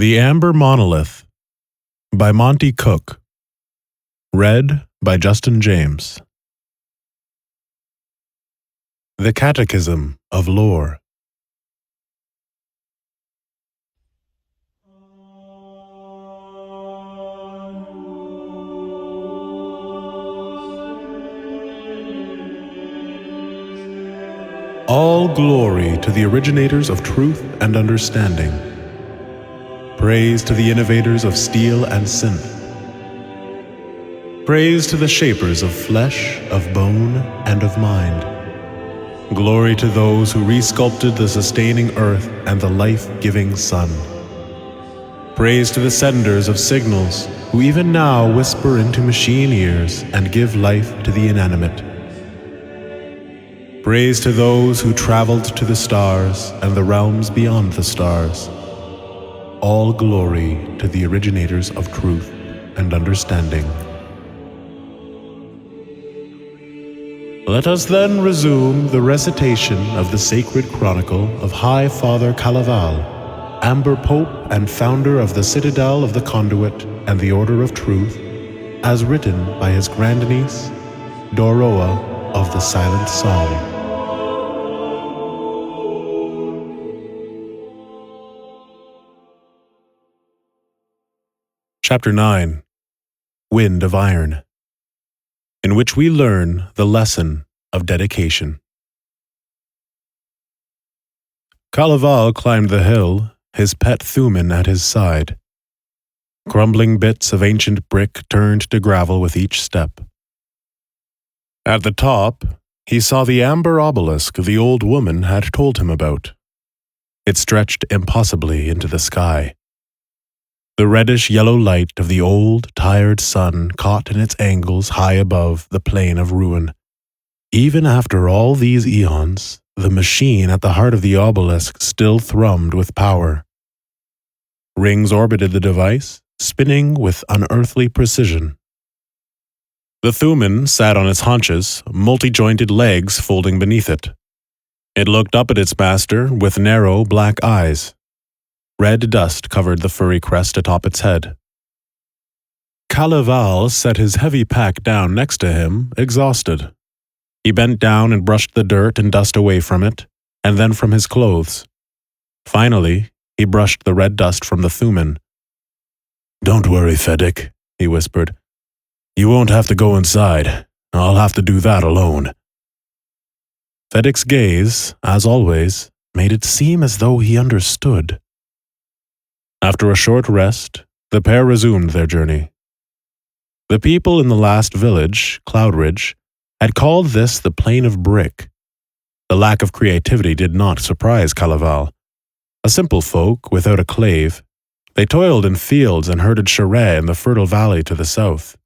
The Amber Monolith by Monty Cook. Read by Justin James. The Catechism of Lore. All glory to the originators of truth and understanding. Praise to the innovators of steel and synth. Praise to the shapers of flesh, of bone, and of mind. Glory to those who resculpted the sustaining earth and the life-giving sun. Praise to the senders of signals, who even now whisper into machine ears and give life to the inanimate. Praise to those who traveled to the stars and the realms beyond the stars. All glory to the originators of truth and understanding. Let us then resume the recitation of the sacred chronicle of High Father Calaval, Amber Pope and founder of the Citadel of the Conduit and the Order of Truth, as written by his grandniece, Doroa of the Silent Psalm. Chapter 9, Wind of Iron, in which we learn the lesson of dedication. Calaval climbed the hill, his pet Thuman at his side. Crumbling bits of ancient brick turned to gravel with each step. At the top, he saw the amber obelisk the old woman had told him about. It stretched impossibly into the sky. The reddish-yellow light of the old, tired sun caught in its angles high above the plain of ruin. Even after all these eons, the machine at the heart of the obelisk still thrummed with power. Rings orbited the device, spinning with unearthly precision. The Thuman sat on its haunches, multi-jointed legs folding beneath it. It looked up at its master with narrow black eyes. Red dust covered the furry crest atop its head. Calaval set his heavy pack down next to him, exhausted. He bent down and brushed the dirt and dust away from it, and then from his clothes. Finally, he brushed the red dust from the Thuman. "Don't worry, Fedek," he whispered. "You won't have to go inside. I'll have to do that alone." Fedek's gaze, as always, made it seem as though he understood. After a short rest, the pair resumed their journey. The people in the last village, Cloudridge, had called this the Plain of Brick. The lack of creativity did not surprise Calaval. A simple folk without a clave, they toiled in fields and herded charret in the fertile valley to the south.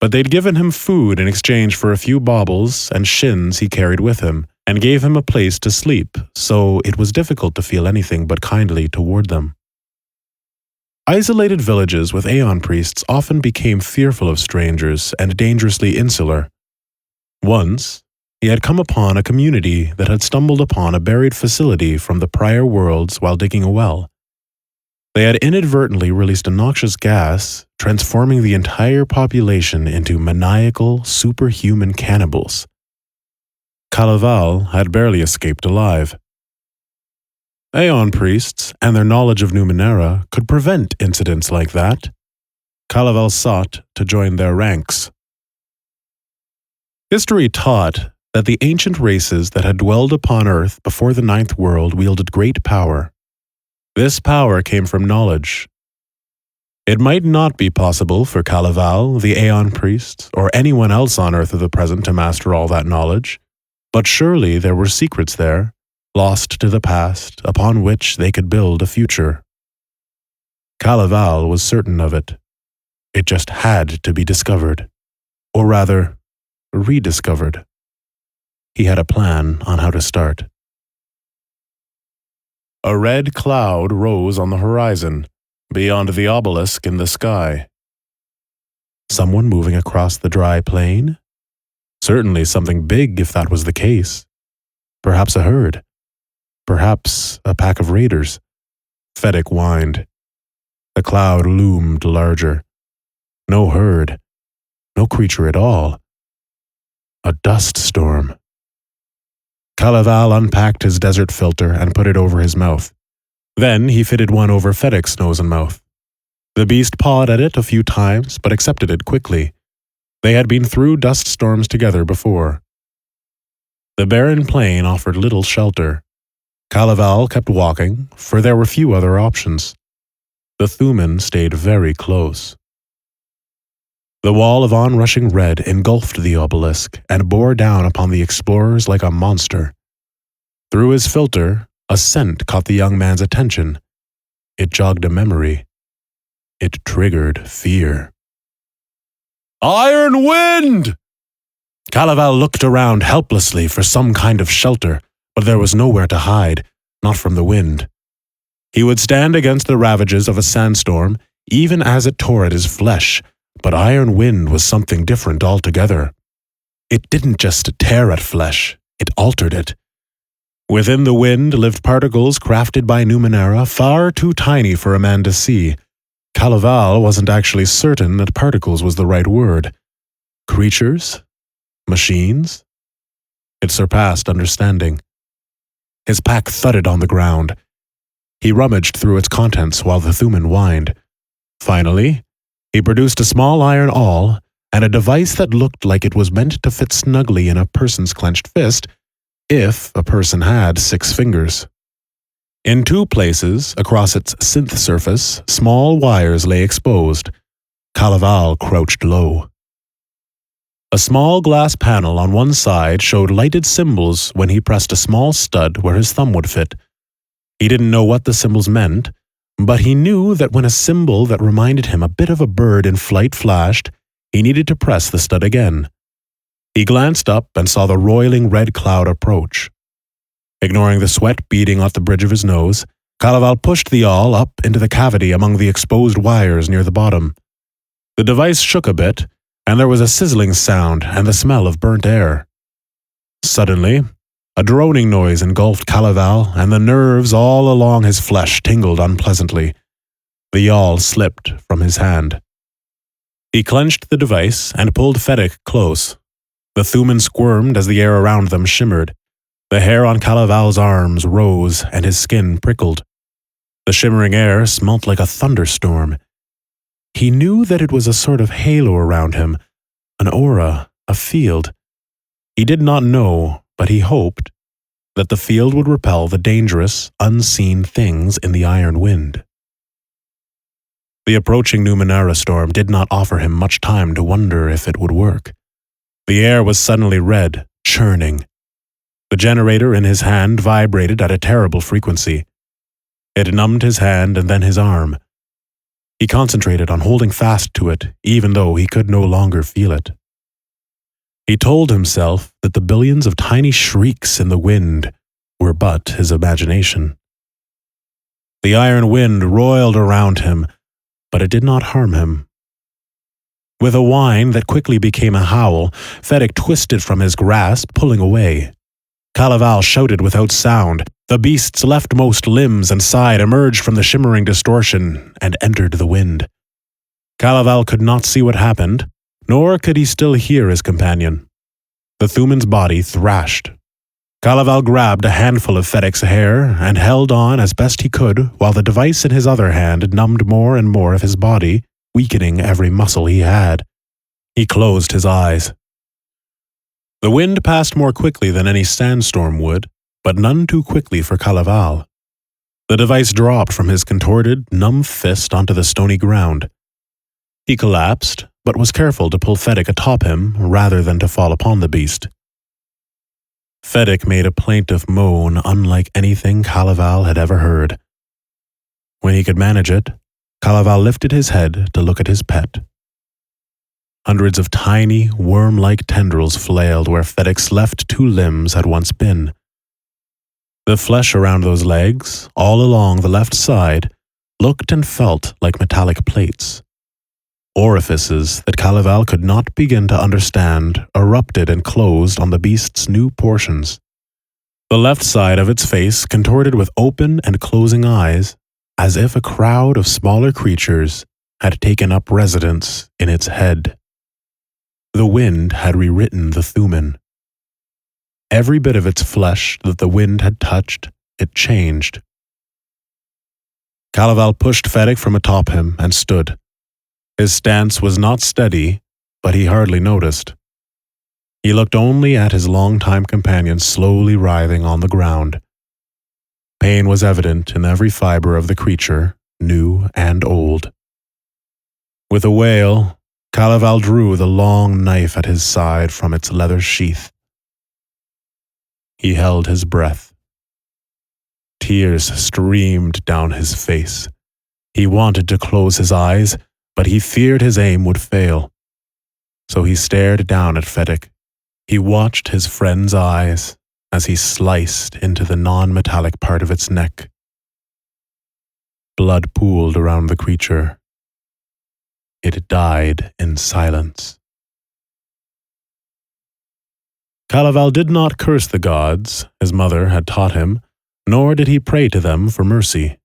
But they'd given him food in exchange for a few baubles and shins he carried with him, and gave him a place to sleep, so it was difficult to feel anything but kindly toward them. Isolated villages with Aeon priests often became fearful of strangers and dangerously insular. Once, he had come upon a community that had stumbled upon a buried facility from the prior worlds while digging a well. They had inadvertently released a noxious gas, transforming the entire population into maniacal, superhuman cannibals. Calaval had barely escaped alive. Aeon priests and their knowledge of Numenera could prevent incidents like that. Calaval sought to join their ranks. History taught that the ancient races that had dwelled upon Earth before the Ninth World wielded great power. This power came from knowledge. It might not be possible for Calaval, the Aeon priest, or anyone else on Earth of the present to master all that knowledge, but surely there were secrets there, lost to the past, upon which they could build a future. Calaval was certain of it. It just had to be discovered. Or rather, rediscovered. He had a plan on how to start. A red cloud rose on the horizon, beyond the obelisk in the sky. Someone moving across the dry plain? Certainly something big if that was the case. Perhaps a herd. Perhaps a pack of raiders. Fedek whined. The cloud loomed larger. No herd. No creature at all. A dust storm. Calaval unpacked his desert filter and put it over his mouth. Then he fitted one over Fedic's nose and mouth. The beast pawed at it a few times, but accepted it quickly. They had been through dust storms together before. The barren plain offered little shelter. Calaval kept walking, for there were few other options. The Thuman stayed very close. The wall of onrushing red engulfed the obelisk and bore down upon the explorers like a monster. Through his filter, a scent caught the young man's attention. It jogged a memory. It triggered fear. Iron wind! Calaval looked around helplessly for some kind of shelter, but there was nowhere to hide, not from the wind. He would stand against the ravages of a sandstorm, even as it tore at his flesh, but iron wind was something different altogether. It didn't just tear at flesh, it altered it. Within the wind lived particles crafted by Numenera far too tiny for a man to see. Calaval wasn't actually certain that particles was the right word. Creatures? Machines? It surpassed understanding. His pack thudded on the ground. He rummaged through its contents while the Thuman whined. Finally, he produced a small iron awl and a device that looked like it was meant to fit snugly in a person's clenched fist, if a person had 6 fingers. In 2 places, across its synth surface, small wires lay exposed. Calaval crouched low. A small glass panel on one side showed lighted symbols when he pressed a small stud where his thumb would fit. He didn't know what the symbols meant, but he knew that when a symbol that reminded him a bit of a bird in flight flashed, he needed to press the stud again. He glanced up and saw the roiling red cloud approach. Ignoring the sweat beading at the bridge of his nose, Calaval pushed the awl up into the cavity among the exposed wires near the bottom. The device shook a bit, and there was a sizzling sound and the smell of burnt air. Suddenly, a droning noise engulfed Calaval, and the nerves all along his flesh tingled unpleasantly. The yawl slipped from his hand. He clenched the device and pulled Fedic close. The Thuman squirmed as the air around them shimmered. The hair on Calaval's arms rose and his skin prickled. The shimmering air smelt like a thunderstorm. He knew that it was a sort of halo around him, an aura, a field. He did not know, but he hoped, that the field would repel the dangerous, unseen things in the iron wind. The approaching Numenera storm did not offer him much time to wonder if it would work. The air was suddenly red, churning. The generator in his hand vibrated at a terrible frequency. It numbed his hand and then his arm. He concentrated on holding fast to it, even though he could no longer feel it. He told himself that the billions of tiny shrieks in the wind were but his imagination. The iron wind roiled around him, but it did not harm him. With a whine that quickly became a howl, Fedic twisted from his grasp, pulling away. Calaval shouted without sound. The beast's leftmost limbs and side emerged from the shimmering distortion and entered the wind. Calaval could not see what happened, nor could he still hear his companion. The Thuman's body thrashed. Calaval grabbed a handful of Fedic's hair and held on as best he could while the device in his other hand numbed more and more of his body, weakening every muscle he had. He closed his eyes. The wind passed more quickly than any sandstorm would, but none too quickly for Calaval. The device dropped from his contorted, numb fist onto the stony ground. He collapsed, but was careful to pull Fedic atop him rather than to fall upon the beast. Fedic made a plaintive moan unlike anything Calaval had ever heard. When he could manage it, Calaval lifted his head to look at his pet. Hundreds of tiny, worm-like tendrils flailed where Fedic's left 2 limbs had once been. The flesh around those legs, all along the left side, looked and felt like metallic plates. Orifices that Calaval could not begin to understand erupted and closed on the beast's new portions. The left side of its face contorted with open and closing eyes, as if a crowd of smaller creatures had taken up residence in its head. The wind had rewritten the Thuman. Every bit of its flesh that the wind had touched, it changed. Calaval pushed Fedek from atop him and stood. His stance was not steady, but he hardly noticed. He looked only at his longtime companion slowly writhing on the ground. Pain was evident in every fiber of the creature, new and old. With a wail, Calaval drew the long knife at his side from its leather sheath. He held his breath. Tears streamed down his face. He wanted to close his eyes, but he feared his aim would fail. So he stared down at Fedek. He watched his friend's eyes as he sliced into the non-metallic part of its neck. Blood pooled around the creature. It died in silence. Calaval did not curse the gods, his mother had taught him, nor did he pray to them for mercy.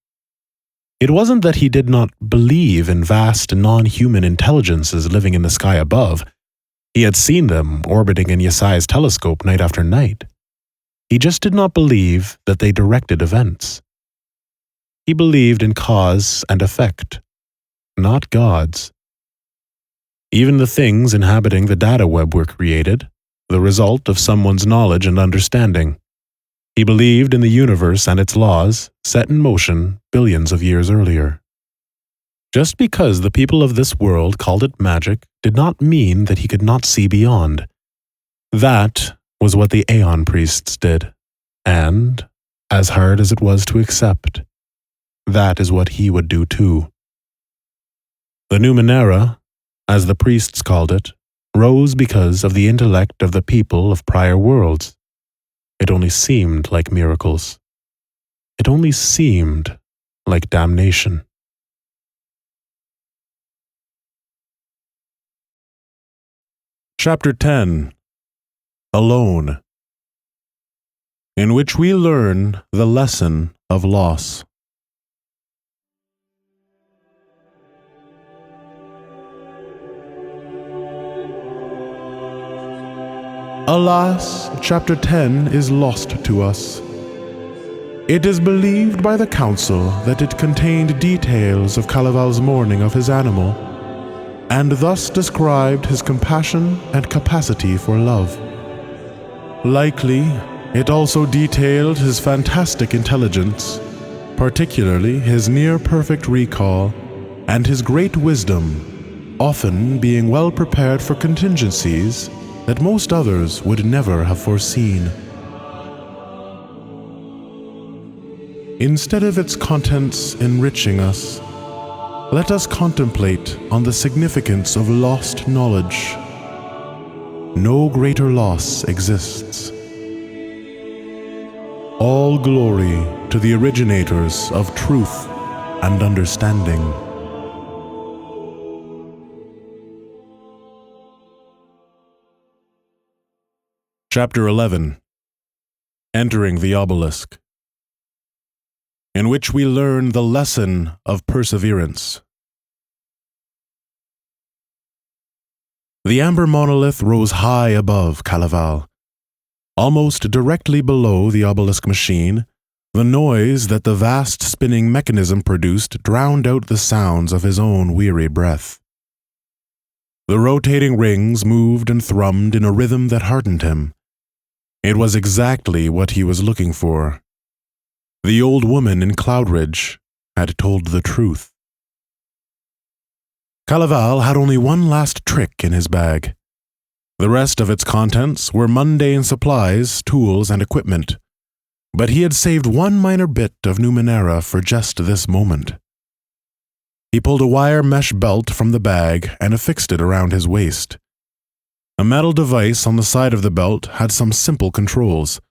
It wasn't that he did not believe in vast non-human intelligences living in the sky above. He had seen them orbiting in Yesai's telescope night after night. He just did not believe that they directed events. He believed in cause and effect, not gods. Even the things inhabiting the data web were created, the result of someone's knowledge and understanding. He believed in the universe and its laws, set in motion billions of years earlier. Just because the people of this world called it magic did not mean that he could not see beyond. That was what the Aeon priests did, and, as hard as it was to accept, that is what he would do too. The Numenera, as the priests called it, rose because of the intellect of the people of prior worlds. It only seemed like miracles. It only seemed like damnation. Chapter 10. Alone, in which we learn the lesson of loss. Alas, Chapter 10 is lost to us. It is believed by the council that it contained details of Calaval's mourning of his animal, and thus described his compassion and capacity for love. Likely, it also detailed his fantastic intelligence, particularly his near-perfect recall, and his great wisdom, often being well prepared for contingencies that most others would never have foreseen. Instead of its contents enriching us, let us contemplate on the significance of lost knowledge. No greater loss exists. All glory to the originators of truth and understanding. Chapter 11. Entering the Obelisk, in which we learn the lesson of perseverance. The Amber Monolith rose high above Calaval. Almost directly below the obelisk machine, the noise that the vast spinning mechanism produced drowned out the sounds of his own weary breath. The rotating rings moved and thrummed in a rhythm that heartened him. It was exactly what he was looking for. The old woman in Cloudridge had told the truth. Calaval had only one last trick in his bag. The rest of its contents were mundane supplies, tools, and equipment, but he had saved one minor bit of Numenera for just this moment. He pulled a wire mesh belt from the bag and affixed it around his waist. A metal device on the side of the belt had some simple controls.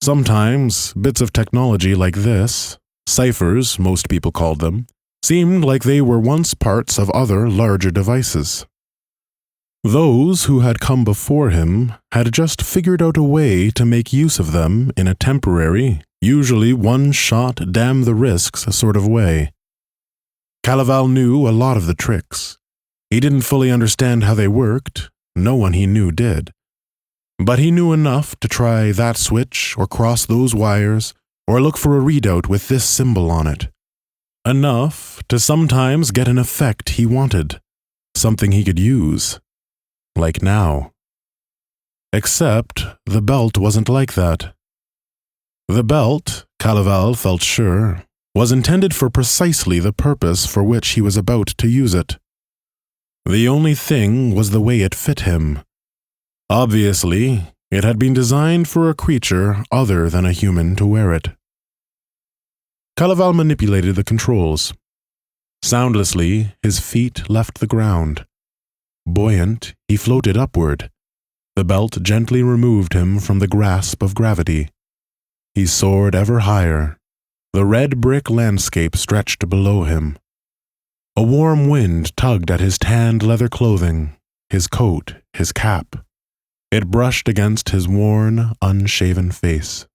Sometimes, bits of technology like this, ciphers most people called them, seemed like they were once parts of other larger devices. Those who had come before him had just figured out a way to make use of them in a temporary, usually one shot, damn the risks sort of way. Calaval knew a lot of the tricks. He didn't fully understand how they worked, no one he knew did. But he knew enough to try that switch or cross those wires or look for a readout with this symbol on it. Enough to sometimes get an effect he wanted, something he could use, like now. Except the belt wasn't like that. The belt, Calaval felt sure, was intended for precisely the purpose for which he was about to use it. The only thing was the way it fit him. Obviously, it had been designed for a creature other than a human to wear it. Calaval manipulated the controls. Soundlessly, his feet left the ground. Buoyant, he floated upward. The belt gently removed him from the grasp of gravity. He soared ever higher. The red brick landscape stretched below him. A warm wind tugged at his tanned leather clothing, his coat, his cap. It brushed against his worn, unshaven face.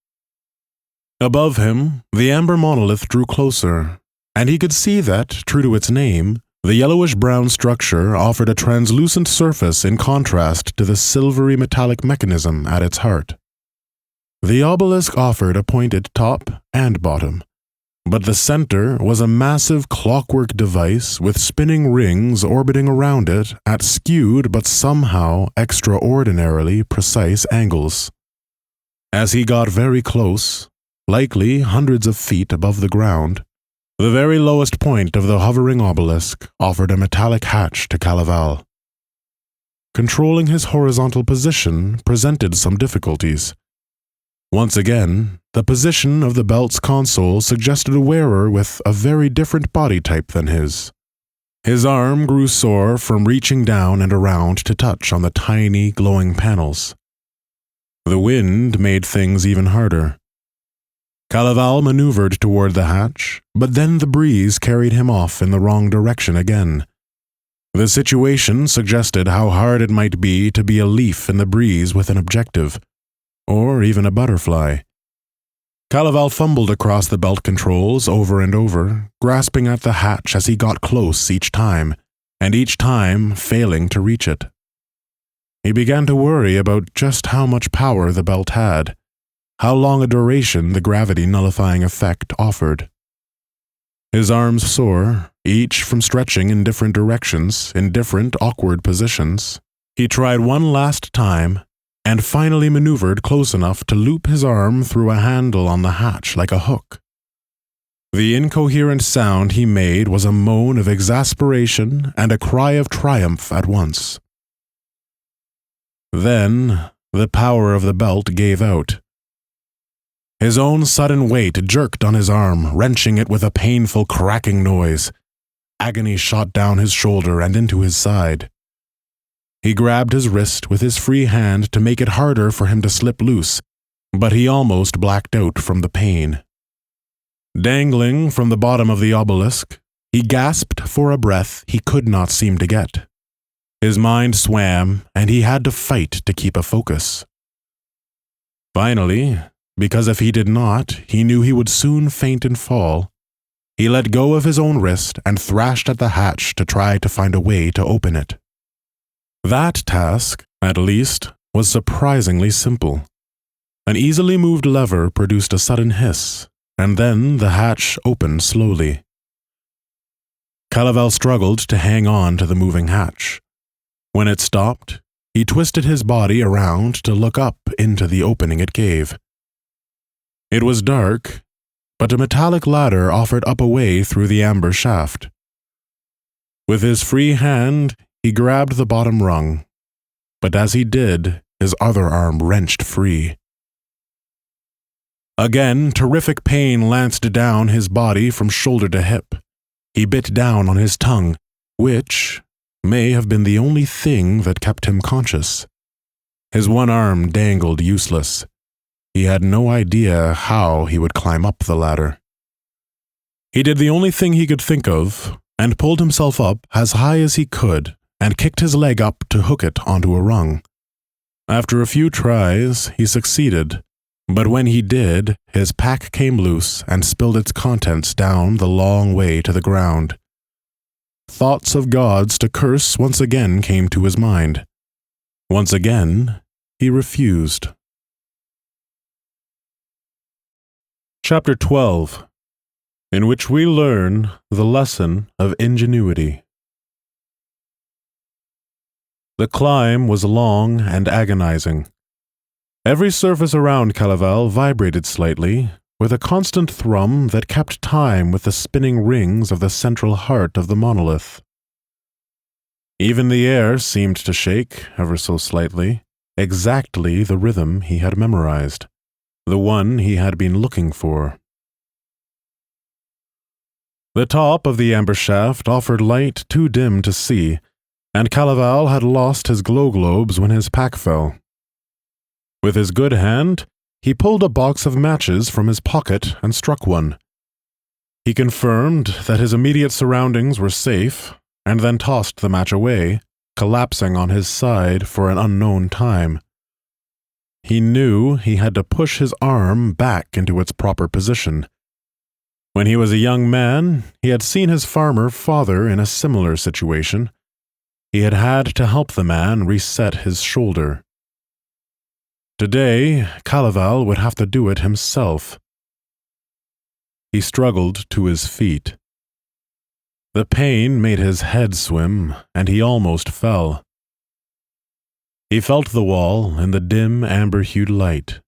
Above him, the Amber Monolith drew closer, and he could see that, true to its name, the yellowish-brown structure offered a translucent surface in contrast to the silvery metallic mechanism at its heart. The obelisk offered a pointed top and bottom, but the center was a massive clockwork device with spinning rings orbiting around it at skewed but somehow extraordinarily precise angles. As he got very close, likely hundreds of feet above the ground, the very lowest point of the hovering obelisk offered a metallic hatch to Calaval. Controlling his horizontal position presented some difficulties. Once again, the position of the belt's console suggested a wearer with a very different body type than his. His arm grew sore from reaching down and around to touch on the tiny, glowing panels. The wind made things even harder. Calaval maneuvered toward the hatch, but then the breeze carried him off in the wrong direction again. The situation suggested how hard it might be to be a leaf in the breeze with an objective, or even a butterfly. Calaval fumbled across the belt controls over and over, grasping at the hatch as he got close each time, and each time failing to reach it. He began to worry about just how much power the belt had, how long a duration the gravity-nullifying effect offered. His arms sore, each from stretching in different directions, in different awkward positions. He tried one last time, and finally maneuvered close enough to loop his arm through a handle on the hatch like a hook. The incoherent sound he made was a moan of exasperation and a cry of triumph at once. Then, the power of the belt gave out. His own sudden weight jerked on his arm, wrenching it with a painful cracking noise. Agony shot down his shoulder and into his side. He grabbed his wrist with his free hand to make it harder for him to slip loose, but he almost blacked out from the pain. Dangling from the bottom of the obelisk, he gasped for a breath he could not seem to get. His mind swam, and he had to fight to keep a focus. Finally, because if he did not, he knew he would soon faint and fall, he let go of his own wrist and thrashed at the hatch to try to find a way to open it. That task, at least, was surprisingly simple. An easily moved lever produced a sudden hiss, and then the hatch opened slowly. Calaval struggled to hang on to the moving hatch. When it stopped, he twisted his body around to look up into the opening it gave. It was dark, but a metallic ladder offered up a way through the amber shaft. With his free hand, he grabbed the bottom rung, but as he did, his other arm wrenched free. Again, terrific pain lanced down his body from shoulder to hip. He bit down on his tongue, which may have been the only thing that kept him conscious. His one arm dangled useless. He had no idea how he would climb up the ladder. He did the only thing he could think of, and pulled himself up as high as he could, and kicked his leg up to hook it onto a rung. After a few tries, he succeeded, But when he did, his pack came loose and spilled its contents down the long way to the ground. Thoughts of gods to curse once again came to his mind. Once again, he refused. Chapter 12, in which we learn the lesson of ingenuity. The climb was long and agonizing. Every surface around Calavel vibrated slightly, with a constant thrum that kept time with the spinning rings of the central heart of the monolith. Even the air seemed to shake, ever so slightly, exactly the rhythm he had memorized, the one he had been looking for. The top of the amber shaft offered light too dim to see, and Calavel had lost his glow globes when his pack fell. With his good hand, he pulled a box of matches from his pocket and struck one. He confirmed that his immediate surroundings were safe, and then tossed the match away, collapsing on his side for an unknown time. He knew he had to push his arm back into its proper position. When he was a young man, he had seen his farmer father in a similar situation. He had had to help the man reset his shoulder. Today, Calavel would have to do it himself. He struggled to his feet. The pain made his head swim, and he almost fell. He felt the wall in the dim amber-hued light.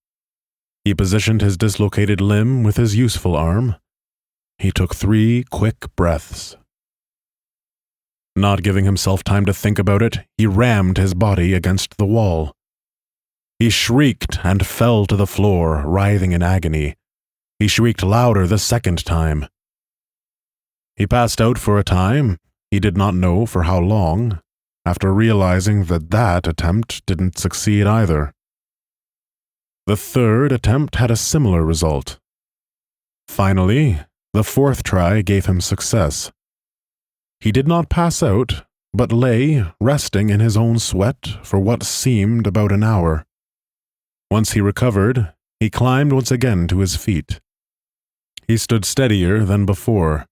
He positioned his dislocated limb with his useful arm. He took 3 quick breaths. Not giving himself time to think about it, he rammed his body against the wall. He shrieked and fell to the floor, writhing in agony. He shrieked louder the second time. He passed out for a time, he did not know for how long, after realizing that attempt didn't succeed either. The third attempt had a similar result. Finally, the 4th try gave him success. He did not pass out, but lay, resting in his own sweat for what seemed about an hour. Once he recovered, he climbed once again to his feet. He stood steadier than before.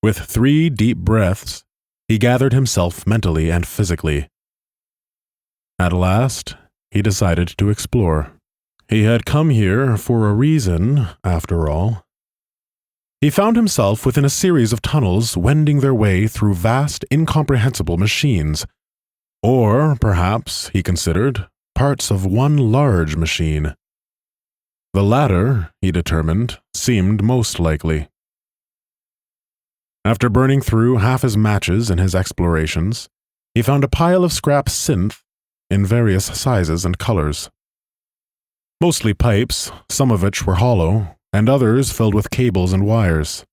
With 3 deep breaths, he gathered himself mentally and physically. At last, he decided to explore. He had come here for a reason, after all. He found himself within a series of tunnels wending their way through vast, incomprehensible machines. Or, perhaps, he considered, parts of one large machine. The latter, he determined, seemed most likely. After burning through half his matches in his explorations, he found a pile of scrap synth in various sizes and colors. Mostly pipes, some of which were hollow, and others filled with cables and wires.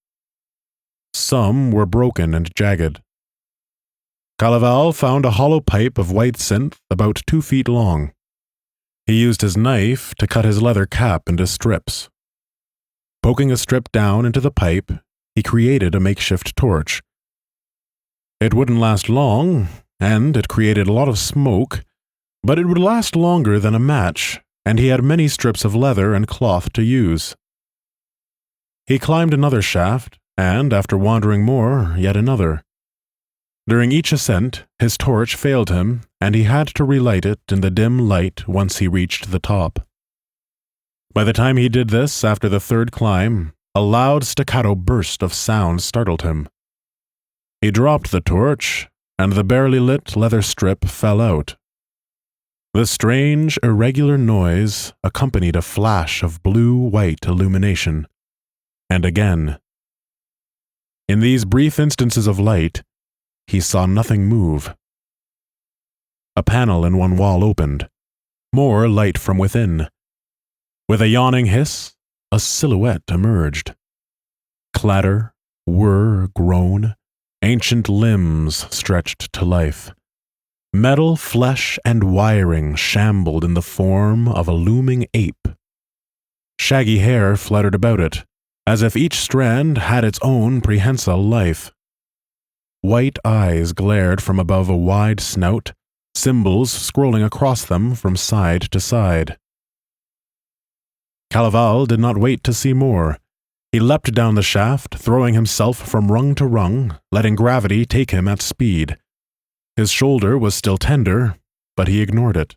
Some were broken and jagged. Calavel found a hollow pipe of white synth about 2 feet long. He used his knife to cut his leather cap into strips. Poking a strip down into the pipe, he created a makeshift torch. It wouldn't last long, and it created a lot of smoke, but it would last longer than a match, and he had many strips of leather and cloth to use. He climbed another shaft, and after wandering more, yet another. During each ascent, his torch failed him, and he had to relight it in the dim light once he reached the top. By the time he did this after the 3rd climb, a loud staccato burst of sound startled him. He dropped the torch, and the barely lit leather strip fell out. The strange, irregular noise accompanied a flash of blue-white illumination. And again. In these brief instances of light, he saw nothing move. A panel in one wall opened. More light from within. With a yawning hiss, a silhouette emerged. Clatter, whir, groan, ancient limbs stretched to life. Metal, flesh, and wiring shambled in the form of a looming ape. Shaggy hair fluttered about it, as if each strand had its own prehensile life. White eyes glared from above a wide snout, symbols scrolling across them from side to side. Calaval did not wait to see more. He leapt down the shaft, throwing himself from rung to rung, letting gravity take him at speed. His shoulder was still tender, but he ignored it.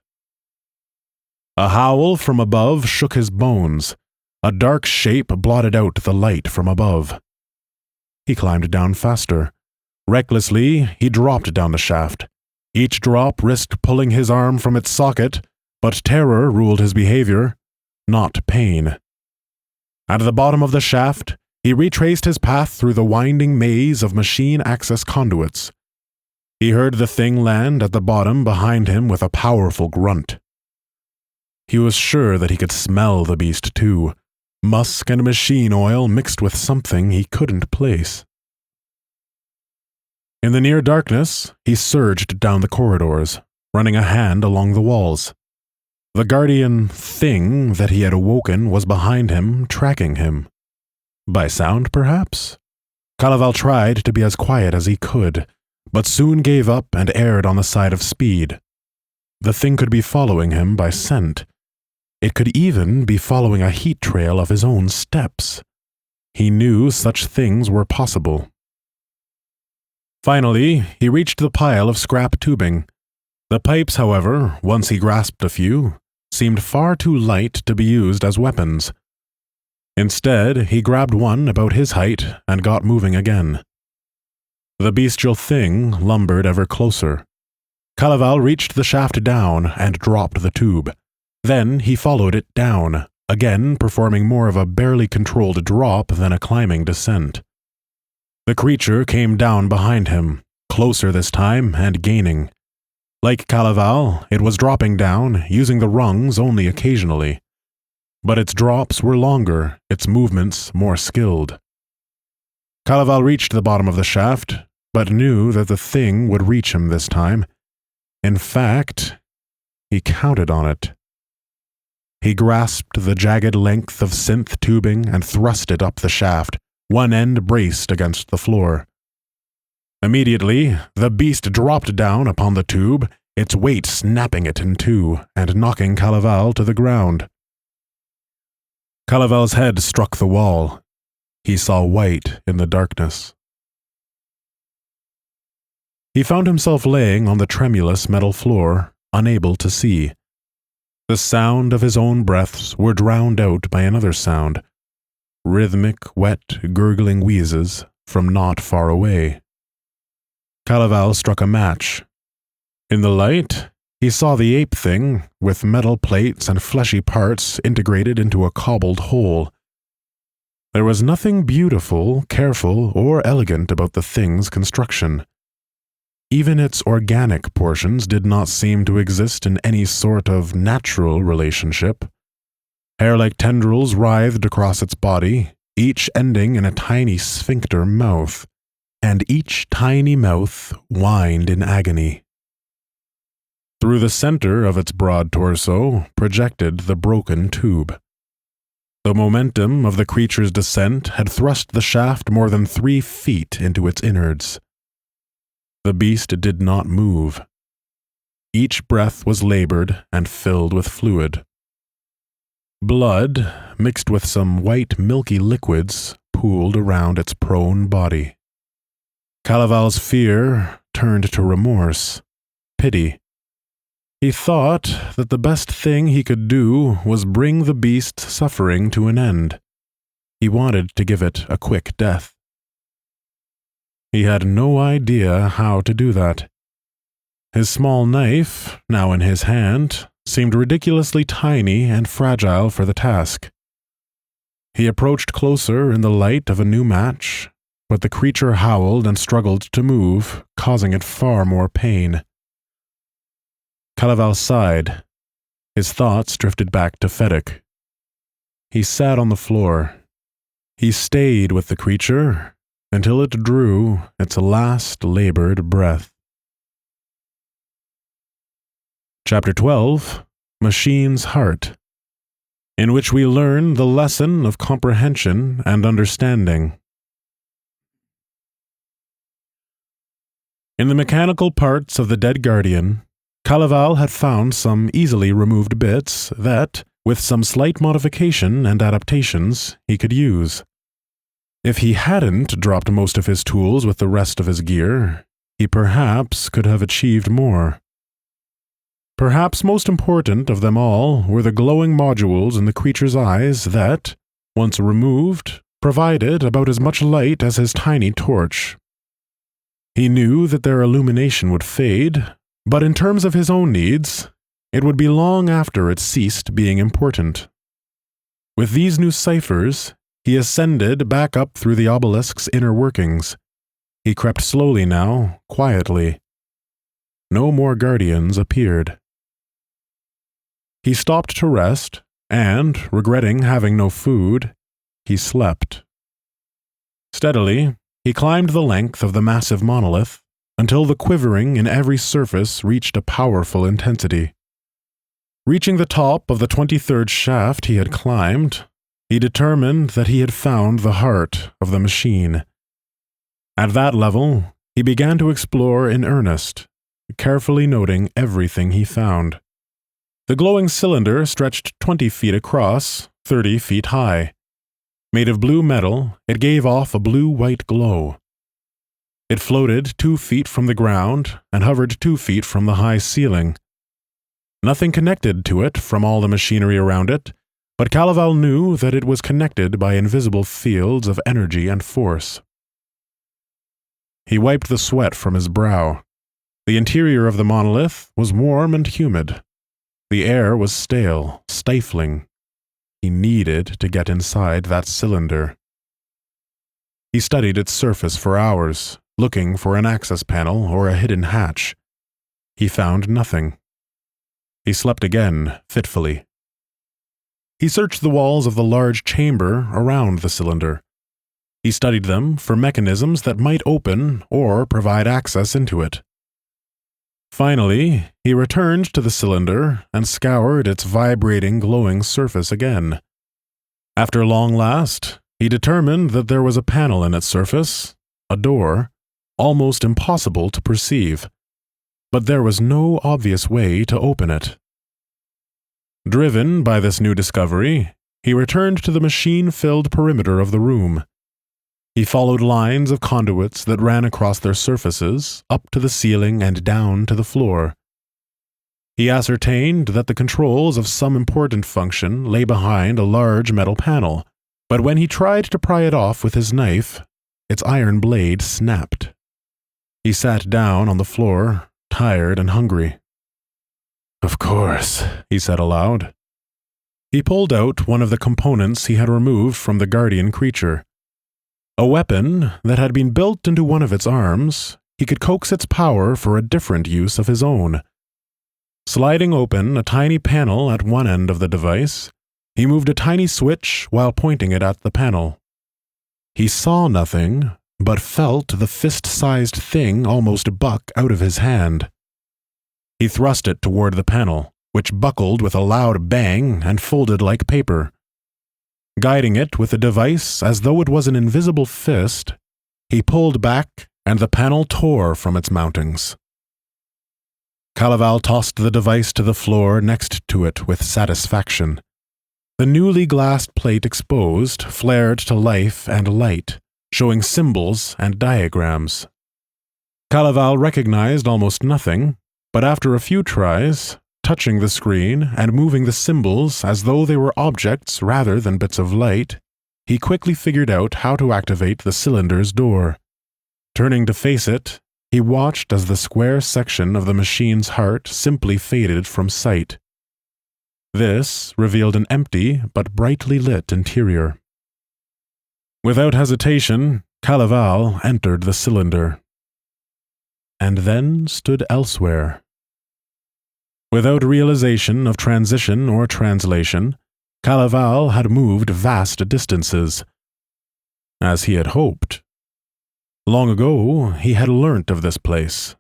A howl from above shook his bones. A dark shape blotted out the light from above. He climbed down faster. Recklessly, he dropped down the shaft. Each drop risked pulling his arm from its socket, but terror ruled his behavior, not pain. At the bottom of the shaft, he retraced his path through the winding maze of machine access conduits. He heard the thing land at the bottom behind him with a powerful grunt. He was sure that he could smell the beast too, musk and machine oil mixed with something he couldn't place. In the near darkness, he surged down the corridors, running a hand along the walls. The guardian thing that he had awoken was behind him, tracking him. By sound, perhaps? Calaval tried to be as quiet as he could, but soon gave up and erred on the side of speed. The thing could be following him by scent. It could even be following a heat trail of his own steps. He knew such things were possible. Finally, he reached the pile of scrap tubing. The pipes, however, once he grasped a few, seemed far too light to be used as weapons. Instead, he grabbed one about his height and got moving again. The bestial thing lumbered ever closer. Calaval reached the shaft down and dropped the tube. Then he followed it down, again performing more of a barely controlled drop than a climbing descent. The creature came down behind him, closer this time and gaining. Like Calaval, it was dropping down, using the rungs only occasionally. But its drops were longer, its movements more skilled. Calaval reached the bottom of the shaft, but knew that the thing would reach him this time. In fact, he counted on it. He grasped the jagged length of synth tubing and thrust it up the shaft, one end braced against the floor. Immediately, the beast dropped down upon the tube, its weight snapping it in two and knocking Calaval to the ground. Calaval's head struck the wall. He saw white in the darkness. He found himself laying on the tremulous metal floor, unable to see. The sound of his own breaths were drowned out by another sound, rhythmic, wet, gurgling wheezes from not far away. Calaval struck a match. In the light, he saw the ape thing, with metal plates and fleshy parts integrated into a cobbled whole. There was nothing beautiful, careful, or elegant about the thing's construction. Even its organic portions did not seem to exist in any sort of natural relationship. Hair-like tendrils writhed across its body, each ending in a tiny sphincter mouth, and each tiny mouth whined in agony. Through the center of its broad torso projected the broken tube. The momentum of the creature's descent had thrust the shaft more than 3 feet into its innards. The beast did not move. Each breath was labored and filled with fluid. Blood, mixed with some white milky liquids, pooled around its prone body. Calaval's fear turned to remorse, pity. He thought that the best thing he could do was bring the beast's suffering to an end. He wanted to give it a quick death. He had no idea how to do that. His small knife, now in his hand, seemed ridiculously tiny and fragile for the task. He approached closer in the light of a new match, but the creature howled and struggled to move, causing it far more pain. Calaval sighed. His thoughts drifted back to Fedek. He sat on the floor. He stayed with the creature until it drew its last labored breath. Chapter 12, Machine's Heart, in which we learn the lesson of comprehension and understanding. In the mechanical parts of the dead guardian, Calaval had found some easily removed bits that, with some slight modification and adaptations he could use. If he hadn't dropped most of his tools with the rest of his gear, he perhaps could have achieved more. Perhaps most important of them all were the glowing modules in the creature's eyes that, once removed, provided about as much light as his tiny torch. He knew that their illumination would fade, but in terms of his own needs, it would be long after it ceased being important. With these new ciphers, he ascended back up through the obelisk's inner workings. He crept slowly now, quietly. No more guardians appeared. He stopped to rest, and, regretting having no food, he slept. Steadily, he climbed the length of the massive monolith until the quivering in every surface reached a powerful intensity. Reaching the top of the 23rd shaft he had climbed, he determined that he had found the heart of the machine. At that level, he began to explore in earnest, carefully noting everything he found. The glowing cylinder stretched 20 feet across, 30 feet high. Made of blue metal, it gave off a blue-white glow. It floated 2 feet from the ground and hovered 2 feet from the high ceiling. Nothing connected to it from all the machinery around it, but Calaval knew that it was connected by invisible fields of energy and force. He wiped the sweat from his brow. The interior of the monolith was warm and humid. The air was stale, stifling. He needed to get inside that cylinder. He studied its surface for hours, looking for an access panel or a hidden hatch. He found nothing. He slept again, fitfully. He searched the walls of the large chamber around the cylinder. He studied them for mechanisms that might open or provide access into it. Finally, he returned to the cylinder and scoured its vibrating, glowing surface again. After long last, he determined that there was a panel in its surface, a door, almost impossible to perceive, but there was no obvious way to open it. Driven by this new discovery, he returned to the machine-filled perimeter of the room. He followed lines of conduits that ran across their surfaces, up to the ceiling and down to the floor. He ascertained that the controls of some important function lay behind a large metal panel, but when he tried to pry it off with his knife, its iron blade snapped. He sat down on the floor, tired and hungry. "Of course," he said aloud. He pulled out one of the components he had removed from the guardian creature. A weapon that had been built into one of its arms, he could coax its power for a different use of his own. Sliding open a tiny panel at one end of the device, he moved a tiny switch while pointing it at the panel. He saw nothing, but felt the fist-sized thing almost buck out of his hand. He thrust it toward the panel, which buckled with a loud bang and folded like paper. Guiding it with the device as though it was an invisible fist, he pulled back and the panel tore from its mountings. Calaval tossed the device to the floor next to it with satisfaction. The newly glassed plate exposed flared to life and light, showing symbols and diagrams. Calaval recognized almost nothing, but after a few tries, touching the screen and moving the symbols as though they were objects rather than bits of light, he quickly figured out how to activate the cylinder's door. Turning to face it, he watched as the square section of the machine's heart simply faded from sight. This revealed an empty but brightly lit interior. Without hesitation, Calaval entered the cylinder, and then stood elsewhere. Without realization of transition or translation, Calaval had moved vast distances. As he had hoped. Long ago, he had learnt of this place.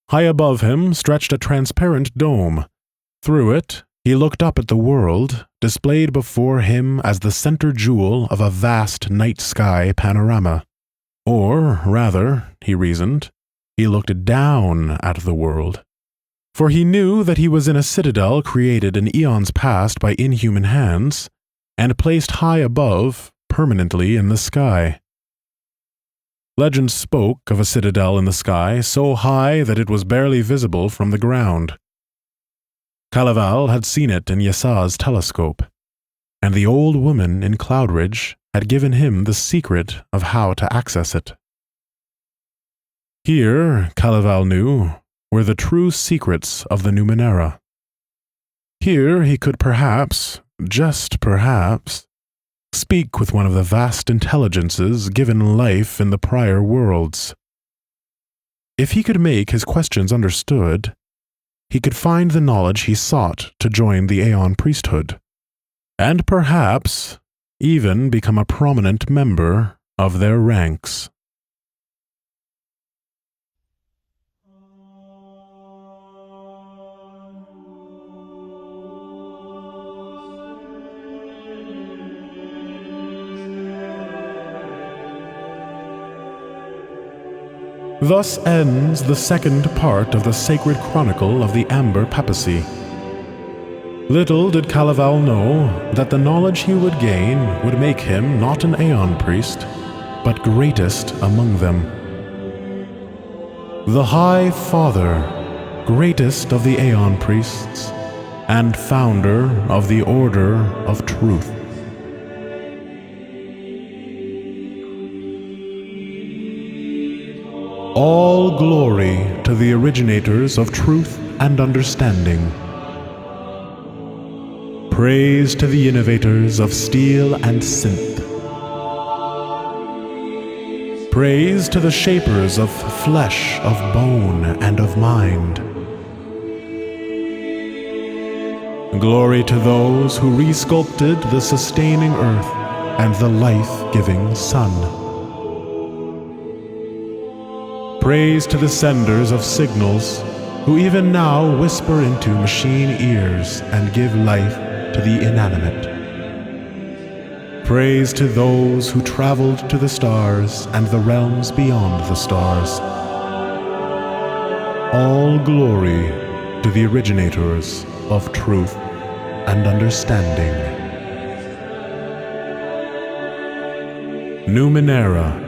High above him stretched a transparent dome. Through it, he looked up at the world, displayed before him as the center jewel of a vast night sky panorama. Or, rather, he reasoned, he looked down at the world. For he knew that he was in a citadel created in eons past by inhuman hands, and placed high above, permanently in the sky. Legend spoke of a citadel in the sky so high that it was barely visible from the ground. Calaval had seen it in Yassa's telescope, and the old woman in Cloudridge had given him the secret of how to access it. Here, Calaval knew, were the true secrets of the Numenera. Here he could perhaps, just perhaps, speak with one of the vast intelligences given life in the prior worlds. If he could make his questions understood, he could find the knowledge he sought to join the Aeon priesthood, and perhaps even become a prominent member of their ranks. Thus ends the second part of the sacred chronicle of the Amber Papacy. Little did Calaval know that the knowledge he would gain would make him not an Aeon priest, but greatest among them. The High Father, greatest of the Aeon priests, and founder of the Order of Truth. All glory to the originators of truth and understanding. Praise to the innovators of steel and synth. Praise to the shapers of flesh, of bone, and of mind. Glory to those who resculpted the sustaining earth and the life-giving sun. Praise to the senders of signals, who even now whisper into machine ears and give life to the inanimate. Praise to those who traveled to the stars and the realms beyond the stars. All glory to the originators of truth and understanding. Numenera.